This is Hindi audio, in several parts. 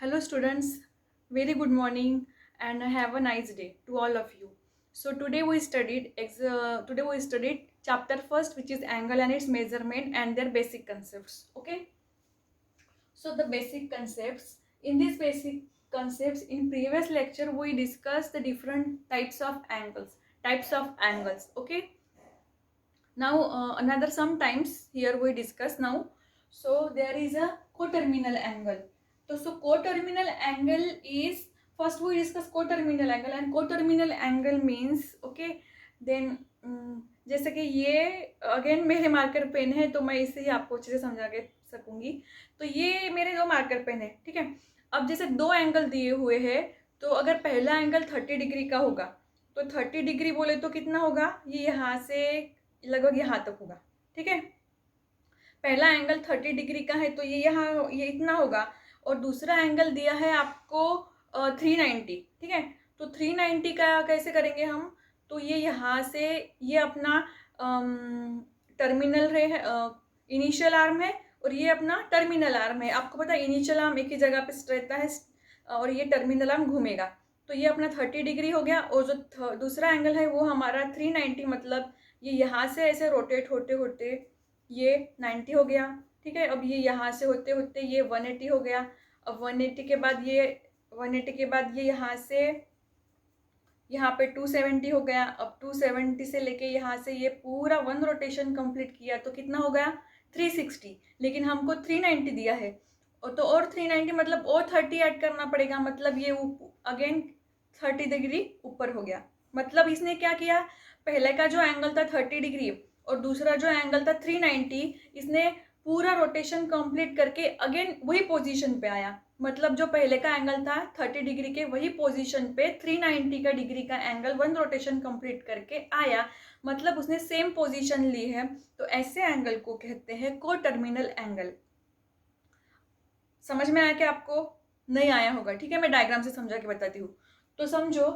Hello students, very good morning and have a nice day to all of you. So today we studied chapter first, which is angle and its measurement and their basic concepts. Okay. So the basic concepts, in these basic concepts in previous lecture we discussed the different types of angles. Okay. Now another sometimes here we discuss now. So there is a coterminal angle. So coterminal angle is, first we discuss coterminal angle, and coterminal angle means okay. then जैसे कि ये अगेन मेरे मार्कर पेन है तो मैं इसे ही आपको अच्छे से समझा के सकूंगी. तो ये मेरे दो मार्कर पेन है, ठीक है. अब जैसे दो एंगल दिए हुए हैं, तो अगर पहला एंगल 30 डिग्री का होगा तो 30 डिग्री बोले तो कितना होगा, ये यहाँ से लगभग यहाँ तक होगा, ठीक है. पहला एंगल 30 डिग्री का है तो ये इतना होगा. और दूसरा एंगल दिया है आपको 390, ठीक है. तो 390 का कैसे करेंगे हम, तो ये यहाँ से ये अपना टर्मिनल है, इनिशियल आर्म है, और ये अपना टर्मिनल आर्म है. आपको पता है इनिशियल आर्म एक ही जगह पे रहता है और ये टर्मिनल आर्म घूमेगा. तो ये अपना 30 डिग्री हो गया. और जो दूसरा एंगल है वो हमारा 390, मतलब ये यहाँ से ऐसे रोटेट होते होते ये 90 हो गया, ठीक है. अब ये यहाँ से होते होते ये 180 हो गया. अब 180 के बाद ये यहाँ से यहाँ पे 270 हो गया. अब 270 से लेके यहाँ से ये पूरा वन रोटेशन कंप्लीट किया तो कितना हो गया 360. लेकिन हमको 390 दिया है और 390 मतलब और 30 ऐड करना पड़ेगा, मतलब ये अगेन 30 डिग्री ऊपर हो गया. मतलब इसने क्या किया, पहले का जो एंगल था 30 डिग्री और दूसरा जो एंगल था 390, इसने पूरा रोटेशन कंप्लीट करके अगेन वही पोजीशन पे आया. मतलब जो पहले का एंगल था 30 डिग्री के वही पोजीशन पे 390 का डिग्री का एंगल वन रोटेशन कंप्लीट करके आया. मतलब उसने सेम पोजीशन ली है. तो ऐसे एंगल को कहते हैं कोटर्मिनल एंगल. समझ में आया कि आपको नहीं आया होगा, ठीक है. मैं डायग्राम से समझा के बताती हूँ. तो समझो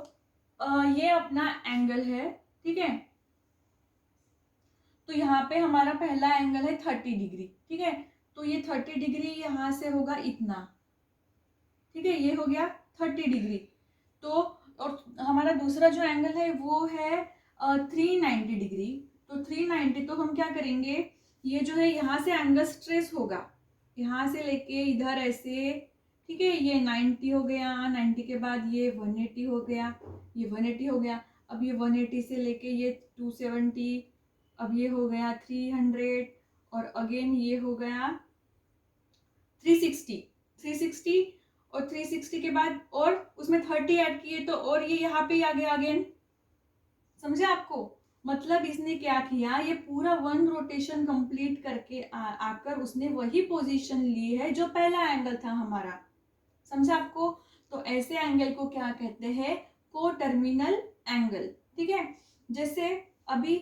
ये अपना एंगल है, ठीक है. तो यहाँ पे हमारा पहला एंगल है 30 डिग्री, ठीक है. तो ये 30 डिग्री यहाँ से होगा इतना, ठीक है. ये हो गया 30 डिग्री. तो और हमारा दूसरा जो एंगल है वो है 390 डिग्री. तो 390 तो हम क्या करेंगे, ये जो है यहाँ से एंगल ट्रेस होगा, यहाँ से लेके इधर ऐसे, ठीक है. ये 90 हो गया, 90 के बाद ये 180 हो गया, ये 180 हो गया. अब ये 180 से लेके ये 270, अब ये हो गया 300 और अगेन ये हो गया 360 और 360 के बाद और उसमें 30 ऐड किए तो और ये यहाँ पे आ गया अगेन. समझे आपको, मतलब इसने क्या किया, ये पूरा वन रोटेशन कंप्लीट करके आकर उसने वही पोजीशन ली है जो पहला एंगल था हमारा. समझे आपको. तो ऐसे एंगल को क्या कहते हैं, कोटर्मिनल एंगल, ठीक है. जैसे अभी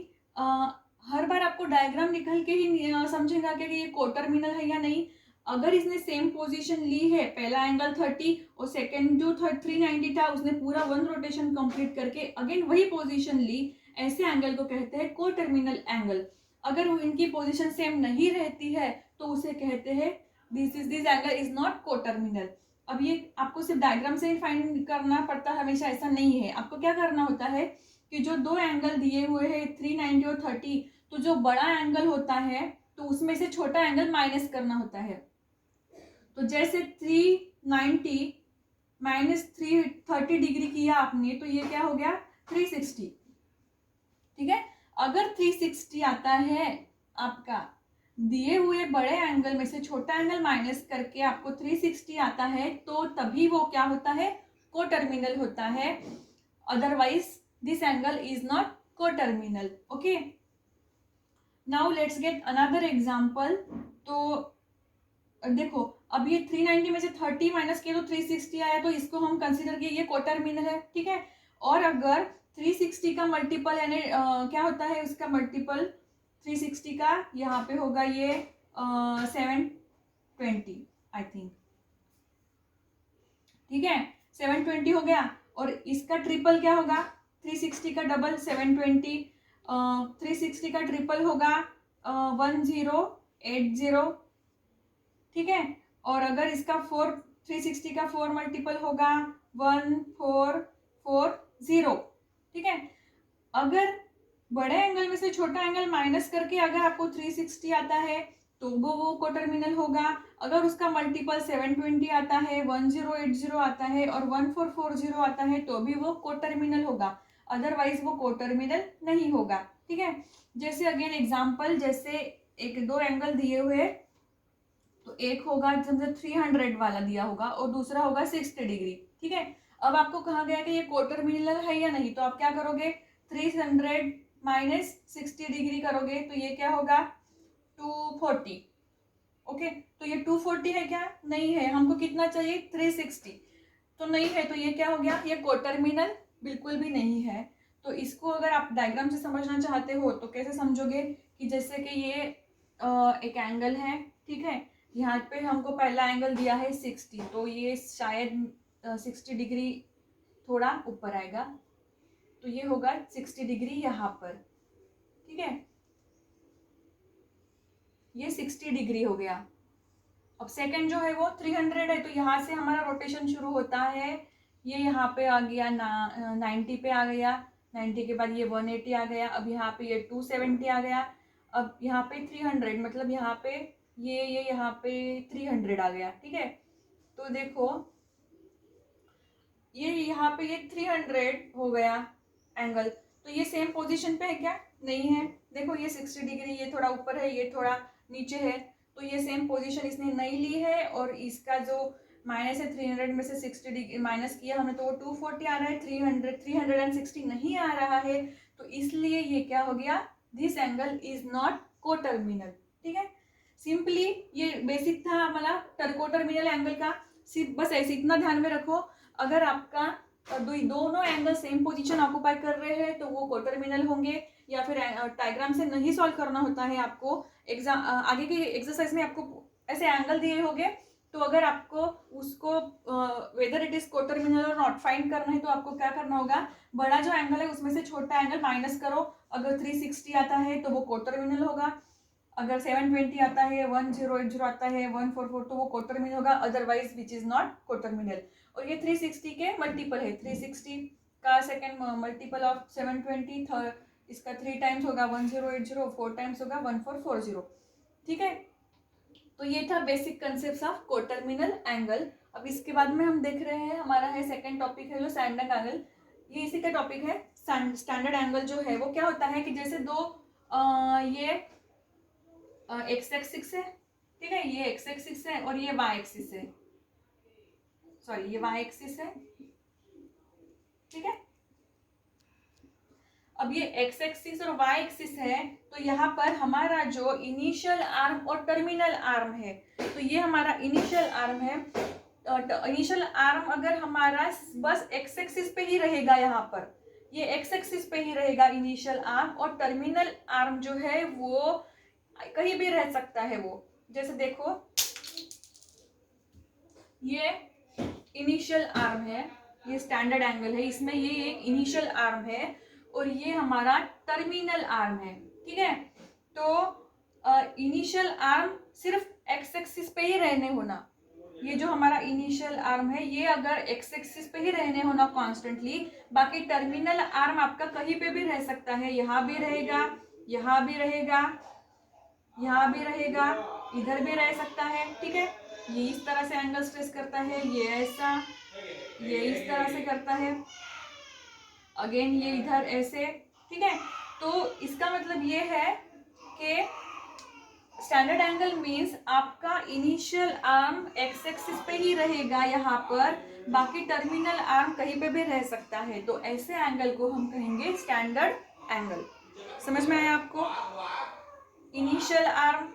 हर बार आपको डायग्राम निकल के ही समझेगा कि ये कोटर्मिनल है या नहीं. अगर इसने सेम पोजीशन ली है, पहला एंगल 30 और सेकंड जो 390 था उसने पूरा वन रोटेशन कंप्लीट करके अगेन वही पोजीशन ली, ऐसे एंगल को कहते हैं कोटर्मिनल एंगल. अगर इनकी पोजीशन सेम नहीं रहती है तो उसे कहते हैं this angle is not coterminal. अब ये आपको सिर्फ डायग्राम से ही फाइंड करना पड़ता है, हमेशा ऐसा नहीं है. आपको क्या करना होता है कि जो दो एंगल दिए हुए हैं 390 और 30, तो जो बड़ा एंगल होता है तो उसमें से छोटा एंगल माइनस करना होता है. तो जैसे 390 माइनस 330 डिग्री किया आपने तो ये क्या हो गया 360, ठीक है. अगर 360 आता है आपका, दिए हुए बड़े एंगल में से छोटा एंगल माइनस करके आपको 360 आता है तो तभी वो क्या होता है, कोटर्मिनल होता है. Otherwise this angle is not coterminal. Okay, now let's get another example. तो देखो अब ये 390 में से 30 माइनस किया तो 360 आया, तो इसको हम कंसीडर किए ये कोटर्मिनल है, ठीक है. और अगर 360 का मल्टीपल यानी क्या होता है उसका मल्टीपल 360 का, यहाँ पे होगा ये 720 आई थिंक, ठीक है. 720 हो गया. और इसका ट्रिपल क्या होगा, 360 का डबल 720, 360 का ट्रिपल होगा 1080, ठीक है. और अगर इसका 4 360 का 4 मल्टीपल होगा 1440, ठीक है। अगर बड़े एंगल में से छोटा एंगल माइनस करके अगर आपको 360 आता है तो वो कोटर्मिनल होगा। अगर उसका मल्टीपल 720 आता है, 1080 आता है और 1440 आता है तो भी वो कोटर्मिनल होगा, अदरवाइज वो कोटर्मिनल नहीं होगा, ठीक है। जैसे अगेन एग्जांपल, जैसे एक दो एंगल दिए हुए, तो एक होगा जैसे 300 वाला दिया होगा और दूसरा होगा 60 डिग्री, ठीक है। अब आपको कहा गया कि ये कोटर्मिनल है या नहीं, तो आप क्या करोगे, 300 माइनस 60 डिग्री करोगे तो ये क्या होगा 240, ओके। तो ये 240 है क्या, नहीं है, हमको कितना चाहिए 360, तो नहीं है, तो ये क्या हो गया, ये कोटर्मिनल बिल्कुल भी नहीं है। तो इसको अगर आप डायग्राम से समझना चाहते हो तो कैसे समझोगे, कि जैसे कि ये एक एंगल है, ठीक है। यहाँ पे हमको पहला एंगल दिया है 60, तो ये शायद 60 डिग्री थोड़ा ऊपर आएगा, तो ये होगा 60 डिग्री यहाँ पर, ठीक है। ये 60 डिग्री हो गया। अब सेकंड जो है वो 300 है, तो यहाँ से हमारा रोटेशन शुरू होता है, ये यहाँ पे आ गया 90 पे आ गया, 90 के बाद ये 180 आ गया, अब यहाँ पे ये 270 आ गया, अब यहाँ पे 300, मतलब यहाँ पे ये यहाँ पे 300 आ गया, ठीक है। तो देखो ये यहाँ पे ये 300 हो गया एंगल, तो ये सेम पोजीशन पे है क्या, नहीं है। देखो ये 60 डिग्री, ये थोड़ा ऊपर है, ये थोड़ा नीचे है, तो ये सेम पोजीशन इसने नहीं ली है, और इसका जो माइनस है 300 में से 60 डिग्री माइनस किया हमने तो वो 240 आ रहा है, 360 नहीं आ रहा है, तो इसलिए ये क्या हो गया, this angle is not coterminal, ठीक है। सिंपली ये बेसिक था हमारा कोटर्मिनल एंगल का, सिर्फ बस ऐसे इतना ध्यान में रखो, अगर आपका दोनों एंगल सेम पोजीशन ऑक्युपाई कर रहे हैं तो वो कोटर्मिनल होंगे, या फिर डायग्राम से नहीं सॉल्व करना होता है आपको, एग्जाम आगे के एक्सरसाइज में आपको ऐसे एंगल दिए होंगे, तो अगर आपको उसको वेदर इट इज कोटर्मिनल और नॉट फाइंड करना है तो आपको क्या करना होगा, बड़ा जो एंगल है उसमें से छोटा एंगल माइनस करो, अगर 360 आता है तो वो कोटर्मिनल होगा, अगर 720 आता है, 1080 आता है, 144 तो वो कोटर्मिनल होगा, otherwise which is not coterminal. और ये 360 के मल्टीपल है, 360 का सेकेंड मल्टीपल ऑफ 720, इसका 3 टाइम्स होगा 1080, 4 टाइम्स होगा 1440, ठीक है। तो ये था basic concept of coterminal angle. अब इसके बाद में हम देख रहे हैं, हमारा है सेकेंड टॉपिक है जो स्टैंडर्ड एंगल, ये इसी का टॉपिक है। स्टैंडर्ड एंगल जो है वो क्या होता है कि जैसे दो ये एक्स एक्सिस है, ठीक है, ये एक्स एक्सिस है और ये वाई एक्सिस है, सॉरी ये वाई एक्सिस है, ठीक है। अब ये एक्स एक्सिस और वाई एक्सिस है, तो यहाँ पर हमारा जो इनिशियल आर्म और टर्मिनल आर्म है, तो ये हमारा इनिशियल आर्म है, इनिशियल आर्म अगर हमारा बस एक्स एक्सिस पे ही रहेगा, यहाँ पर ये एक्स एक्सिस पे ही रहेगा इनिशियल आर्म, और टर्मिनल आर्म जो है वो कहीं भी रह सकता है। वो जैसे देखो ये इनिशियल आर्म है, ये स्टैंडर्ड एंगल है, इसमें ये एक इनिशियल आर्म है और ये हमारा टर्मिनल आर्म है, ठीक है। तो इनिशियल आर्म सिर्फ एक्स एक्सिस पे ही रहने होना, ये जो हमारा इनिशियल आर्म है ये अगर एक्स एक्सिस पे ही रहने होना कॉन्स्टेंटली, बाकी टर्मिनल आर्म आपका कहीं पे भी रह सकता है, यहाँ भी रहेगा, यहाँ भी रहेगा, यहाँ भी रहेगा, इधर भी रह सकता है, ठीक है। ये इस तरह से एंगल ट्रेस करता है, ये ऐसा, ये इस तरह से करता है, अगेन ये इधर ऐसे, ठीक है। तो इसका मतलब ये है कि स्टैंडर्ड एंगल मीन्स आपका इनिशियल आर्म एक्स एक्सिस पे ही रहेगा यहाँ पर, बाकी टर्मिनल आर्म कहीं पे भी रह सकता है, तो ऐसे एंगल को हम कहेंगे स्टैंडर्ड एंगल। समझ में आया आपको? इनिशियल आर्म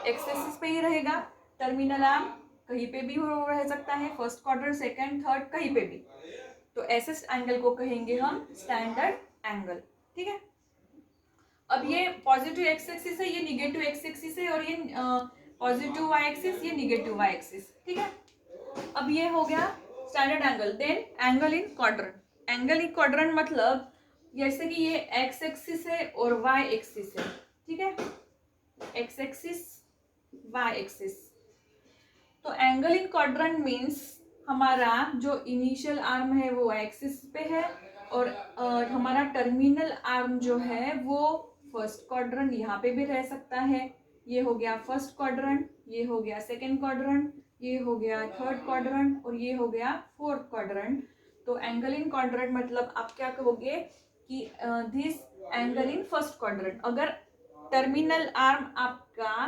एक्स एक्सिस पे ही रहेगा, टर्मिनल आर्म कहीं पे भी रह सकता है, फर्स्ट क्वाड्रेंट, सेकंड, थर्ड, कहीं पे भी, तो ऐसे एंगल को कहेंगे हम स्टैंडर्ड एंगल, ठीक है। अब ये पॉजिटिव एक्स एक्सिस है, ये निगेटिव एक्स एक्सिस है, और ये पॉजिटिव वाई एक्सिस, ये निगेटिव वाई एक्सिस, ठीक है। अब ये हो गया standard angle. Then angle in quadrant, angle in quadrant मतलब जैसे कि ये एक्स एक्सिस है और वाई एक्सिस है, ठीक है, एक्स एक्सिस वाई एक्सिस, तो एंगल इन क्वाड्रेंट मीन्स हमारा जो इनिशियल आर्म है वो एक्सिस पे है और हमारा टर्मिनल आर्म जो है वो फर्स्ट क्वाड्रेंट यहाँ पे भी रह सकता है। ये हो गया फर्स्ट क्वाड्रेंट, ये हो गया सेकेंड क्वाड्रेंट, ये हो गया थर्ड क्वाड्रेंट और ये हो गया फोर्थ क्वाड्रेंट। तो एंगल इन क्वाड्रेंट मतलब आप क्या कहोगे कि this angle in first quadrant. अगर टर्मिनल आर्म आपका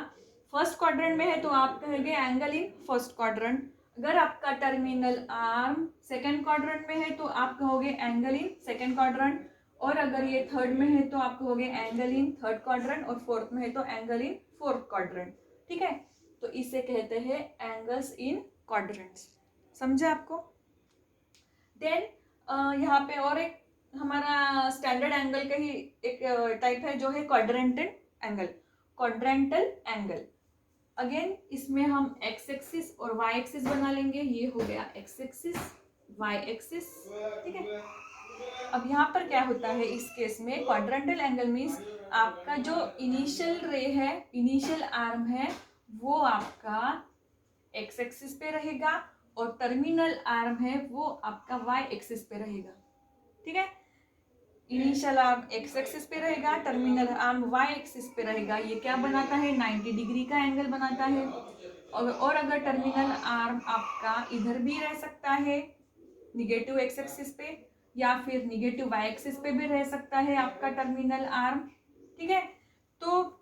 फर्स्ट क्वाड्रेंट में है तो आप कहेंगे एंगल इन फर्स्ट क्वाड्रेंट। अगर आपका टर्मिनल आर्म सेकेंड क्वाड्रेंट में है तो आप कहोगे एंगल इन सेकेंड क्वाड्रेंट, और अगर ये थर्ड में है तो आप कहोगे एंगल इन थर्ड क्वाड्रेंट, और फोर्थ में है तो एंगल इन फोर्थ क्वाड्रेंट। ठीक है, तो इसे कहते हैं एंगल्स इन क्वाड्रेंट्स। समझे आपको? देन यहाँ पे और एक हमारा स्टैंडर्ड एंगल का ही एक टाइप है जो है quadrantal angle. Quadrantal angle again इसमें हम एक्स एक्सिस और वाई एक्सिस बना लेंगे। ये हो गया एक्स एक्सिस, वाई एक्सिस। ठीक है, अब यहाँ पर क्या होता है इस केस में, क्वाड्रेंटल एंगल मीन्स आपका जो इनिशियल रे है, इनिशियल आर्म है, वो आपका एक्स एक्सिस पे रहेगा और टर्मिनल आर्म है वो आपका वाई एक्सिस पे रहेगा। ठीक है, इनिशियल आर्म एक्स एक्सिस पे रहेगा, टर्मिनल आर्म वाई एक्सिस पे रहेगा। ये क्या बनाता है? 90 डिग्री का एंगल बनाता है। और अगर टर्मिनल आर्म आपका इधर भी रह सकता है निगेटिव एक्स एक्सिस पे, या फिर निगेटिव वाई एक्सिस पे भी रह सकता है आपका टर्मिनल आर्म। ठीक है, तो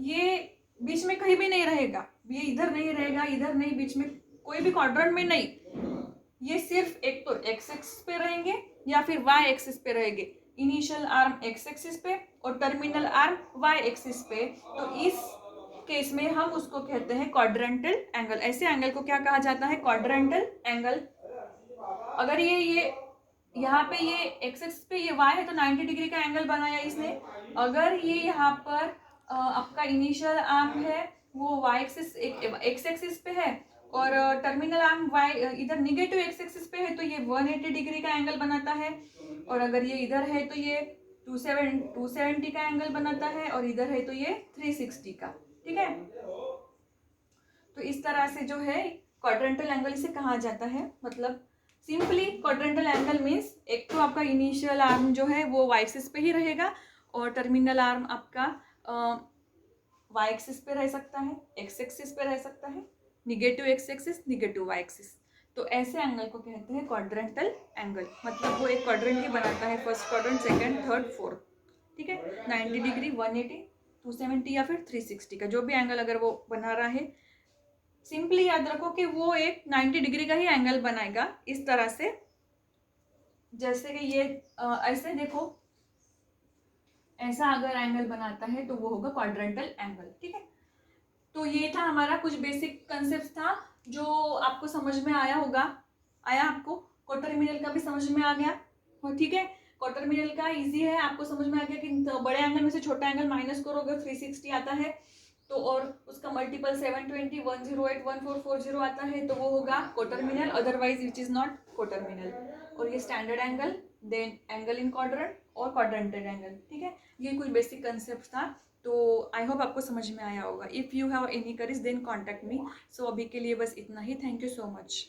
ये बीच में कहीं भी नहीं रहेगा, ये इधर नहीं रहेगा, इधर नहीं, बीच में कोई भी क्वाड्रेंट में नहीं। ये सिर्फ एक तो एक्स एक्सिस पे रहेंगे या फिर वाई एक्सिस पे रहेंगे। इनिशियल आर्म एक्स एक्सिस पे और टर्मिनल आर्म वाई एक्सिस पे। तो इस केस में हम उसको कहते हैं क्वाड्रेंटल एंगल। ऐसे एंगल को क्या कहा जाता है? Quadrantal angle. अगर ये यहाँ पे ये एक्स एक्सिस पे ये वाई है तो 90 डिग्री का एंगल बनाया इसने। अगर ये यहाँ पर आपका इनिशियल आर्म है वो वाई एक्सिस एक्स एक्सिस पे है और टर्मिनल आर्म वाई इधर निगेटिव एक्स एक्सिस पे है तो ये 180 डिग्री का एंगल बनाता है। और अगर ये इधर है तो ये 270 का एंगल बनाता है, और इधर है तो ये 360 का। ठीक है, तो इस तरह से जो है क्वाड्रेंटल एंगल इसे कहा जाता है। मतलब सिंपली क्वाड्रेंटल एंगल मीन्स एक तो आपका इनिशियल आर्म जो है वो वाई एक्सिस पे ही रहेगा और टर्मिनल आर्म आपका वाई एक्सिस पे रह सकता है, एक्स एक्सिस पे रह सकता है, negative X axis, negative Y axis. तो ऐसे एंगल को कहते हैं क्वाड्रेंटल एंगल। मतलब वो एक क्वाड्रेंट ही बनाता है, first quadrant, second, third, fourth. ठीक है, 90 डिग्री, 180, 270 या फिर 360 का जो भी एंगल अगर वो बना रहा है, सिंपली याद रखो कि वो एक 90 डिग्री का ही एंगल बनाएगा इस तरह से। जैसे कि ये ऐसे देखो, ऐसा अगर एंगल बनाता है तो वो होगा क्वाड्रेंटल एंगल। ठीक है, तो ये था हमारा कुछ बेसिक कंसेप्ट था जो आपको समझ में आया होगा। आया आपको? क्वार्टरमिनल का भी समझ में आ गया? ठीक है, क्वार्टरमिनल का इजी है, आपको समझ में आ गया कि बड़े एंगल में से छोटा एंगल माइनस करोगे 360 आता है तो, और उसका मल्टीपल 720, 108, 1440 आता है तो वो होगा quadrantal, otherwise which is not quadrantal. और ये standard angle, then angle in quadrant और क्वाड्रेंटल एंगल। ठीक है, ये कुछ बेसिक कंसेप्ट था। तो आई होप आपको समझ में आया होगा। If you have any queries then contact me. So अभी के लिए बस इतना ही। Thank you so much.